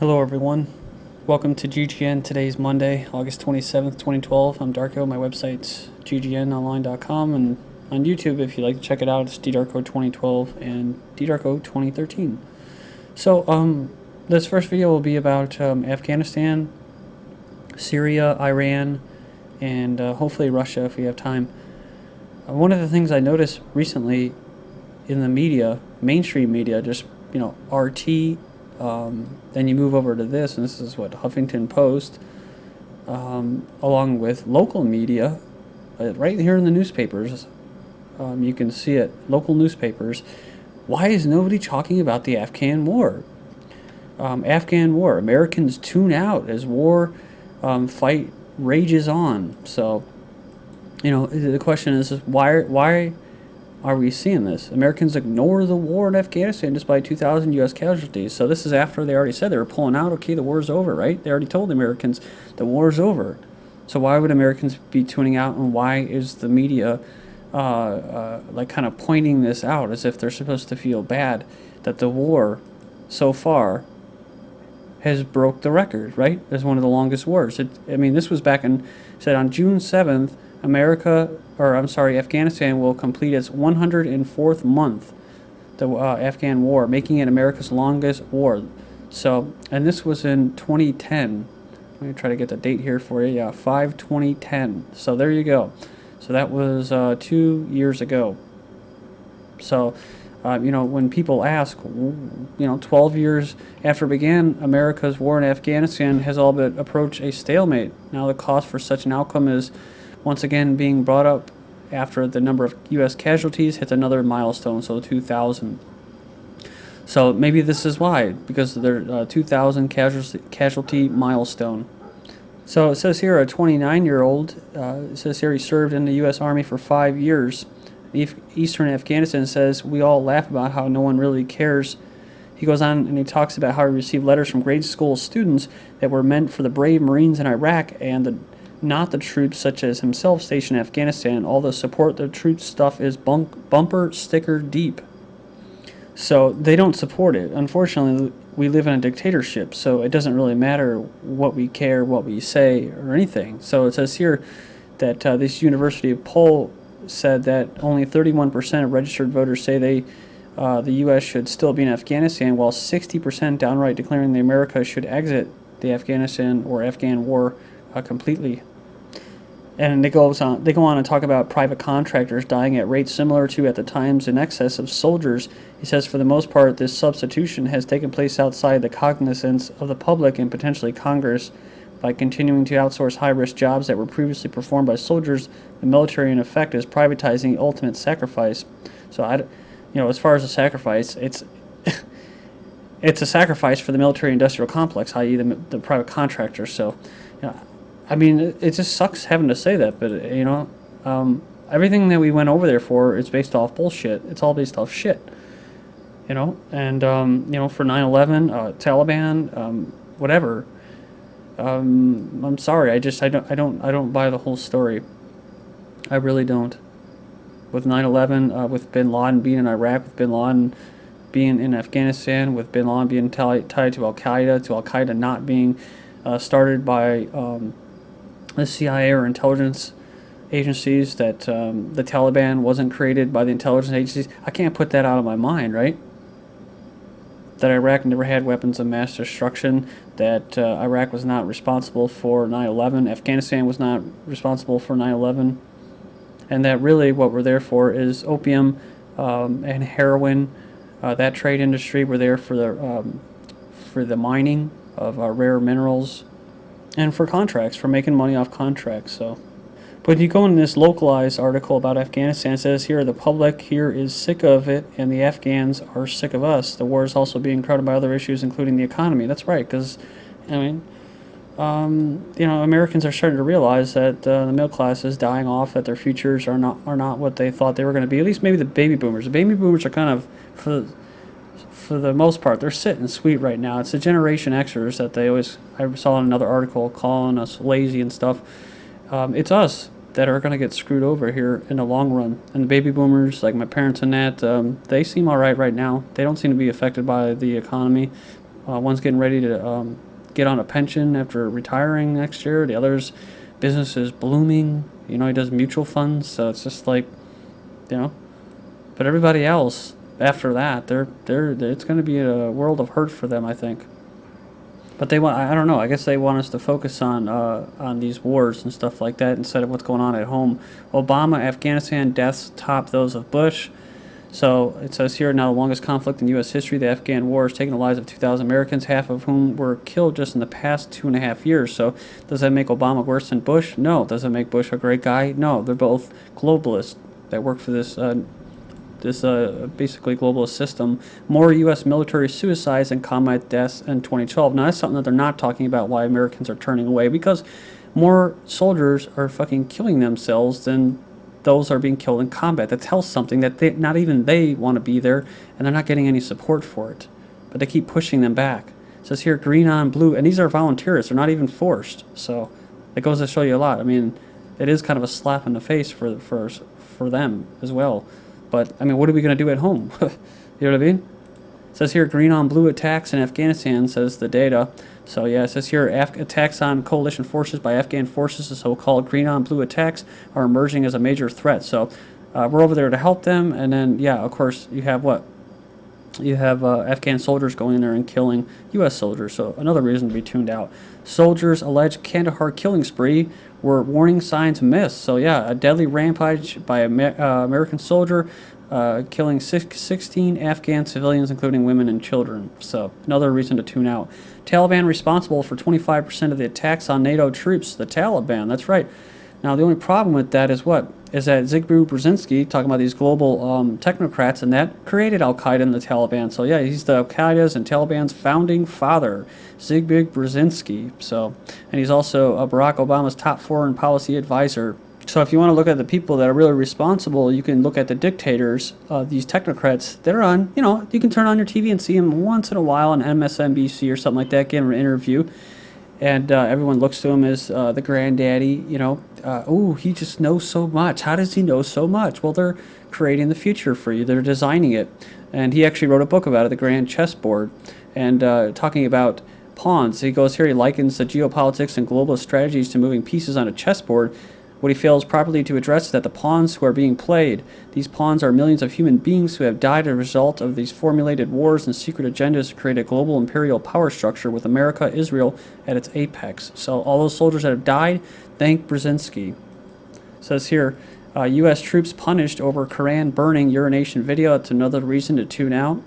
Hello everyone, welcome to GGN. Today's Monday, August 27th, 2012. I'm Darko. My website's ggnonline.com, and on YouTube, if you'd like to check it out, it's ddarko2012 and ddarko2013. This first video will be about Afghanistan, Syria, Iran, and hopefully Russia if we have time. One of the things I noticed recently in the media, mainstream media, just, RT, then you move over to this, and this is what Huffington Post, along with local media, right here in the newspapers. You can see it, local newspapers. Why is nobody talking about the Afghan war? Afghan war. Americans tune out as war fight rages on. So, the question is why are we seeing this? Americans ignore the war in Afghanistan despite 2,000 U.S. casualties. So this is after they already said they were pulling out. Okay, the war's over, right? They already told the Americans the war's over. So why would Americans be tuning out, and why is the media kind of pointing this out as if they're supposed to feel bad that the war so far has broke the record, right? As one of the longest wars. This was back in, said on June 7th, Afghanistan will complete its 104th month, the Afghan war, making it America's longest war. So, and this was in 2010. Let me try to get the date here for you. Yeah, 5/20/10. So there you go. So that was 2 years ago. So, when people ask, 12 years after it began, America's war in Afghanistan has all but approached a stalemate. Now the cost for such an outcome is once again being brought up after the number of U.S. casualties hits another milestone, so 2,000. So maybe this is why, because of their 2,000 casualty milestone. So it says here a 29-year-old, it says here he served in the U.S. Army for 5 years. Eastern Afghanistan says we all laugh about how no one really cares. He goes on and he talks about how he received letters from grade school students that were meant for the brave Marines in Iraq and not the troops such as himself stationed in Afghanistan. All the support the troops stuff is bumper sticker deep. So they don't support it. Unfortunately, we live in a dictatorship, so it doesn't really matter what we care, what we say, or anything. So it says here that this University of poll said that only 31% of registered voters say the U.S. should still be in Afghanistan, while 60% downright declaring that America should exit the Afghanistan or Afghan war completely. And they go on and talk about private contractors dying at rates similar to, at the times, in excess of soldiers. He says, for the most part, this substitution has taken place outside the cognizance of the public and potentially Congress. By continuing to outsource high-risk jobs that were previously performed by soldiers, the military, in effect, is privatizing the ultimate sacrifice. So, as far as the sacrifice, it's it's a sacrifice for the military-industrial complex, i.e., the private contractors. So, it just sucks having to say that, but everything that we went over there for is based off bullshit. It's all based off shit, And for 9/11, Taliban, whatever. I'm sorry. I don't buy the whole story. I really don't. With 9/11, with Bin Laden being in Iraq, with Bin Laden being in Afghanistan, with Bin Laden being tied to Al-Qaeda not being started by the CIA or intelligence agencies, that the Taliban wasn't created by the intelligence agencies. I can't put that out of my mind, right? That Iraq never had weapons of mass destruction, that Iraq was not responsible for 9/11, Afghanistan was not responsible for 9/11, and that really what we're there for is opium and heroin. That trade industry, we're there for the mining of rare minerals and for contracts, for making money off contracts. So. But you go in this localized article about Afghanistan, it says here, the public here is sick of it, and the Afghans are sick of us. The war is also being crowded by other issues, including the economy. That's right, because, Americans are starting to realize that the middle class is dying off, that their futures are not what they thought they were going to be. At least maybe the baby boomers. The baby boomers are kind of, for the most part, they're sitting sweet right now. It's the Generation Xers that I saw in another article calling us lazy and stuff. It's us that are going to get screwed over here in the long run. And the baby boomers, like my parents and that, they seem all right now. They don't seem to be affected by the economy. One's getting ready to get on a pension after retiring next year. The other's business is blooming. You know, he does mutual funds, so it's just like, you know. But everybody else after that, they're it's going to be a world of hurt for them, I think. But they want, I don't know, I guess they want us to focus on these wars and stuff like that instead of what's going on at home. Obama, Afghanistan deaths top those of Bush. So it says here, now the longest conflict in U.S. history, the Afghan war has taken the lives of 2,000 Americans, half of whom were killed just in the past 2.5 years. So does that make Obama worse than Bush? No. Does it make Bush a great guy? No. They're both globalists that work for this basically globalist system. More U.S. military suicides and combat deaths in 2012. Now that's something that they're not talking about, why Americans are turning away, because more soldiers are fucking killing themselves than those are being killed in combat. That tells something that not even they want to be there, and they're not getting any support for it. But they keep pushing them back. It says here, green on blue, and these are volunteers. They're not even forced. So it goes to show you a lot. I mean, it is kind of a slap in the face for them as well. But, I mean, what are we going to do at home? You know what I mean? It says here, green on blue attacks in Afghanistan, says the data. So, yeah, it says here, attacks on coalition forces by Afghan forces, the so-called green on blue attacks, are emerging as a major threat. So, we're over there to help them. And then, yeah, of course, you have what? You have Afghan soldiers going in there and killing U.S. soldiers. So, another reason to be tuned out. Soldiers alleged Kandahar killing spree were warning signs missed. So yeah, a deadly rampage by an American soldier, killing 16 Afghan civilians, including women and children. So another reason to tune out. Taliban responsible for 25% of the attacks on NATO troops. The Taliban, that's right. Now the only problem with that is what? Is that Zbigniew Brzezinski, talking about these global technocrats, and that created Al-Qaeda and the Taliban. So yeah, he's the Al-Qaeda's and Taliban's founding father, Zbigniew Brzezinski. So, and he's also Barack Obama's top foreign policy advisor. So if you want to look at the people that are really responsible, you can look at the dictators, these technocrats that are on, you know, you can turn on your TV and see them once in a while on MSNBC or something like that, give them an interview. And everyone looks to him as the granddaddy, you know. Oh, he just knows so much. How does he know so much? Well, they're creating the future for you. They're designing it. And he actually wrote a book about it, The Grand Chessboard, and talking about pawns. He goes here, he likens the geopolitics and globalist strategies to moving pieces on a chessboard. What he fails properly to address is that the pawns who are being played, these pawns are millions of human beings who have died as a result of these formulated wars and secret agendas to create a global imperial power structure with America, Israel at its apex. So all those soldiers that have died, thank Brzezinski. It says here, U.S. troops punished over Quran burning urination video. That's another reason to tune out.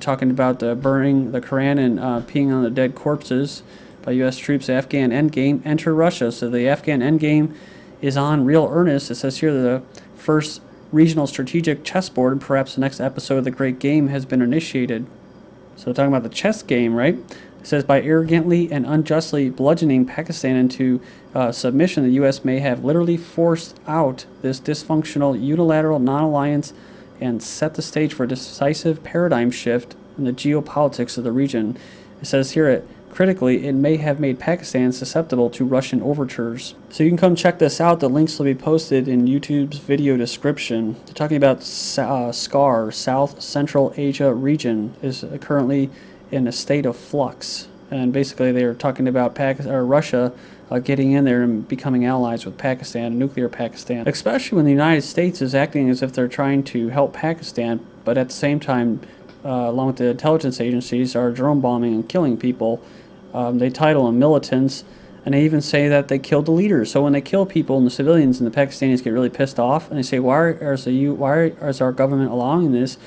Talking about burning the Quran and peeing on the dead corpses by U.S. troops. Afghan endgame, enter Russia. So the Afghan endgame is on real earnest. It says here the first regional strategic chessboard, and perhaps the next episode of the Great Game has been initiated. So talking about the chess game, right? It says by arrogantly and unjustly bludgeoning Pakistan into submission, the U.S. may have literally forced out this dysfunctional unilateral non-alliance and set the stage for a decisive paradigm shift in the geopolitics of the region. It says here, critically, it may have made Pakistan susceptible to Russian overtures. So you can come check this out. The links will be posted in YouTube's video description. They're talking about SCAR, South Central Asia region, is currently in a state of flux. And basically they're talking about Russia getting in there and becoming allies with Pakistan, nuclear Pakistan. Especially when the United States is acting as if they're trying to help Pakistan, but at the same time, along with the intelligence agencies, are drone bombing and killing people. They title them militants, and they even say that they killed the leaders. So when they kill people and the civilians, and the Pakistanis get really pissed off, and they say, why is our government allowing this?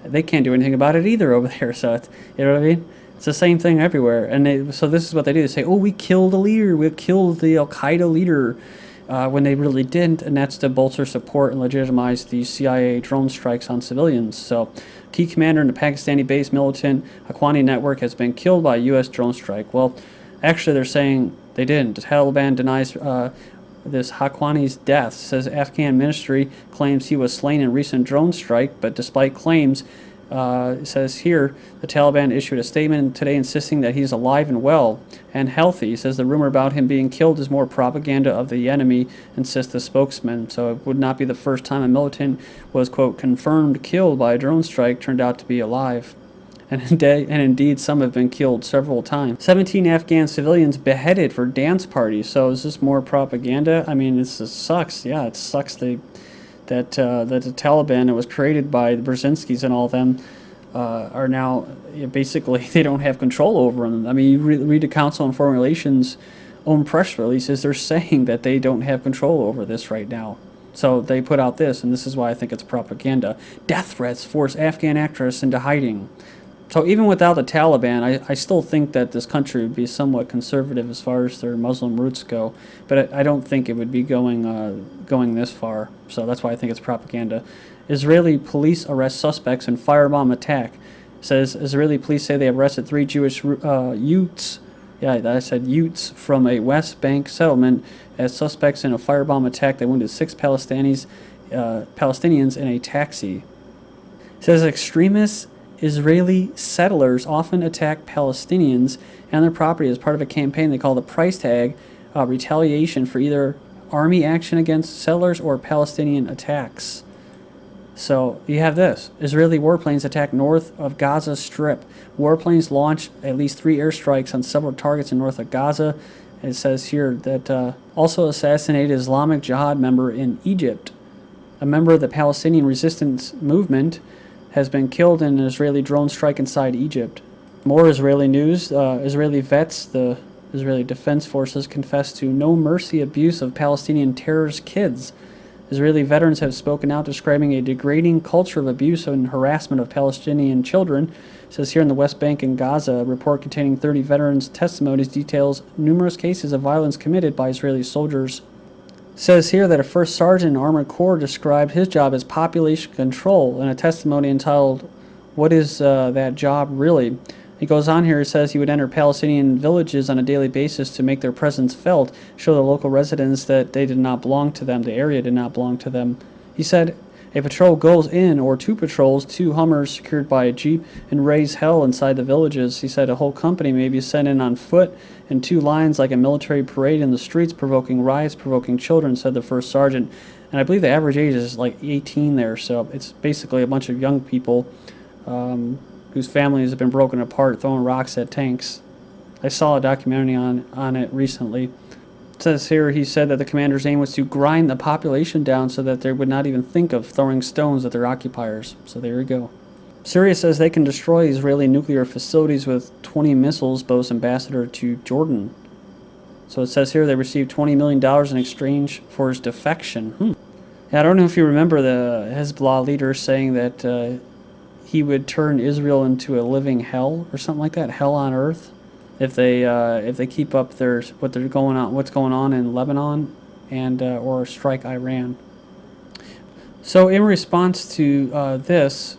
They can't do anything about it either over there. So you know what I mean? It's the same thing everywhere. And so this is what they do. They say, oh, we killed a leader. We killed the Al-Qaeda leader. When they really didn't, and that's to bolster support and legitimize these CIA drone strikes on civilians. So, key commander in the Pakistani-based militant Haqqani network has been killed by a U.S. drone strike. Well, actually, they're saying they didn't. The Taliban denies this Haqqani's death. Says Afghan ministry claims he was slain in recent drone strike, but despite claims, it says here, the Taliban issued a statement today insisting that he's alive and well and healthy. He says the rumor about him being killed is more propaganda of the enemy, insists the spokesman. So it would not be the first time a militant was, quote, confirmed killed by a drone strike, turned out to be alive. and indeed some have been killed several times. 17 Afghan civilians beheaded for dance parties. So is this more propaganda? I mean, this sucks. Yeah, it sucks that the Taliban, that was created by the Brzezinskis and all of them, are now basically they don't have control over them. I mean, you read the Council on Foreign Relations' own press releases; they're saying that they don't have control over this right now. So they put out this, and this is why I think it's propaganda. Death threats force Afghan actress into hiding. So even without the Taliban, I still think that this country would be somewhat conservative as far as their Muslim roots go, but I don't think it would be going this far. So that's why I think it's propaganda. Israeli police arrest suspects in firebomb attack. It says Israeli police say they arrested 3 Jewish youths. Yeah, I said youths from a West Bank settlement as suspects in a firebomb attack that wounded 6 Palestinians in a taxi. It says extremists Israeli settlers often attack Palestinians and their property as part of a campaign they call the price tag, retaliation for either army action against settlers or Palestinian attacks. So you have this. Israeli warplanes attack north of Gaza Strip. Warplanes launched at least 3 airstrikes on several targets in north of Gaza. It says here that also assassinated Islamic Jihad member in Egypt. A member of the Palestinian resistance movement has been killed in an Israeli drone strike inside Egypt. More Israeli news. Israeli vets, the Israeli Defense Forces, confessed to no mercy abuse of Palestinian terrorist kids. Israeli veterans have spoken out describing a degrading culture of abuse and harassment of Palestinian children. It says here in the West Bank and Gaza, a report containing 30 veterans' testimonies details numerous cases of violence committed by Israeli soldiers. It says here that a first sergeant in Armored Corps described his job as population control in a testimony entitled, "What is that job really?" He goes on here, he says he would enter Palestinian villages on a daily basis to make their presence felt, show the local residents that they did not belong to them, the area did not belong to them. He said a patrol goes in, or 2 patrols, 2 Hummers secured by a Jeep, and raise hell inside the villages. He said a whole company may be sent in on foot in 2 lines like a military parade in the streets, provoking riots, provoking children, said the first sergeant. And I believe the average age is like 18 there, so it's basically a bunch of young people whose families have been broken apart, throwing rocks at tanks. I saw a documentary on it recently. It says here he said that the commander's aim was to grind the population down so that they would not even think of throwing stones at their occupiers. So there you go. Syria says they can destroy Israeli nuclear facilities with 20 missiles, boasts ambassador to Jordan. So it says here they received $20 million in exchange for his defection. Yeah, I don't know if you remember the Hezbollah leader saying that he would turn Israel into a living hell or something like that, hell on earth, if they keep up what's going on in Lebanon, and or strike Iran. So in response to this,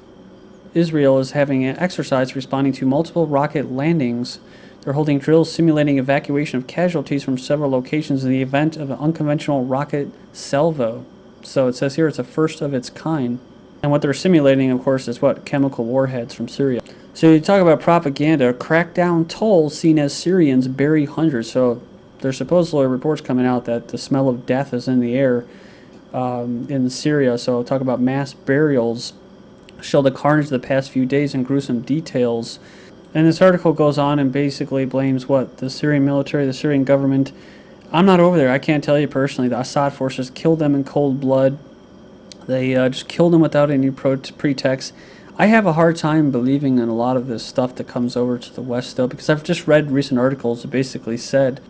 Israel is having an exercise responding to multiple rocket landings. They're holding drills simulating evacuation of casualties from several locations in the event of an unconventional rocket salvo. So it says here it's a first of its kind. And what they're simulating, of course, is what? Chemical warheads from Syria. So you talk about propaganda, crackdown tolls seen as Syrians bury hundreds. So there's supposedly reports coming out that the smell of death is in the air in Syria. So talk about mass burials, show the carnage of the past few days in gruesome details. And this article goes on and basically blames what? The Syrian military, the Syrian government. I'm not over there. I can't tell you personally. The Assad forces killed them in cold blood. They just killed them without any pretext. I have a hard time believing in a lot of this stuff that comes over to the West still, because I've just read recent articles that basically said,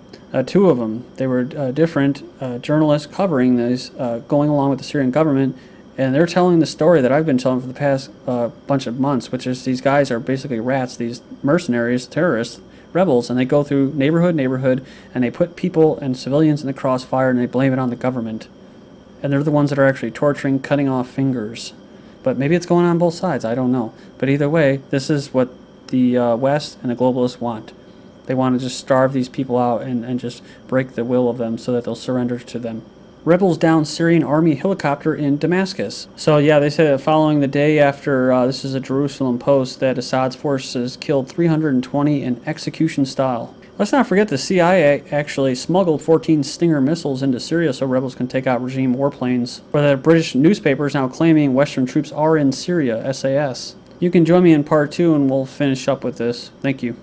2 of them, they were different journalists covering this, going along with the Syrian government, and they're telling the story that I've been telling for the past bunch of months, which is these guys are basically rats, these mercenaries, terrorists, rebels, and they go through neighborhood, and they put people and civilians in the crossfire, and they blame it on the government. And they're the ones that are actually torturing, cutting off fingers. But maybe it's going on both sides, I don't know. But either way, this is what the West and the globalists want. They want to just starve these people out and just break the will of them so that they'll surrender to them. Rebels down Syrian army helicopter in Damascus. So yeah, they said that following the day after, this is a Jerusalem Post, that Assad's forces killed 320 in execution style. Let's not forget the CIA actually smuggled 14 Stinger missiles into Syria so rebels can take out regime warplanes. But the British newspaper is now claiming Western troops are in Syria, SAS. You can join me in part 2 and we'll finish up with this. Thank you.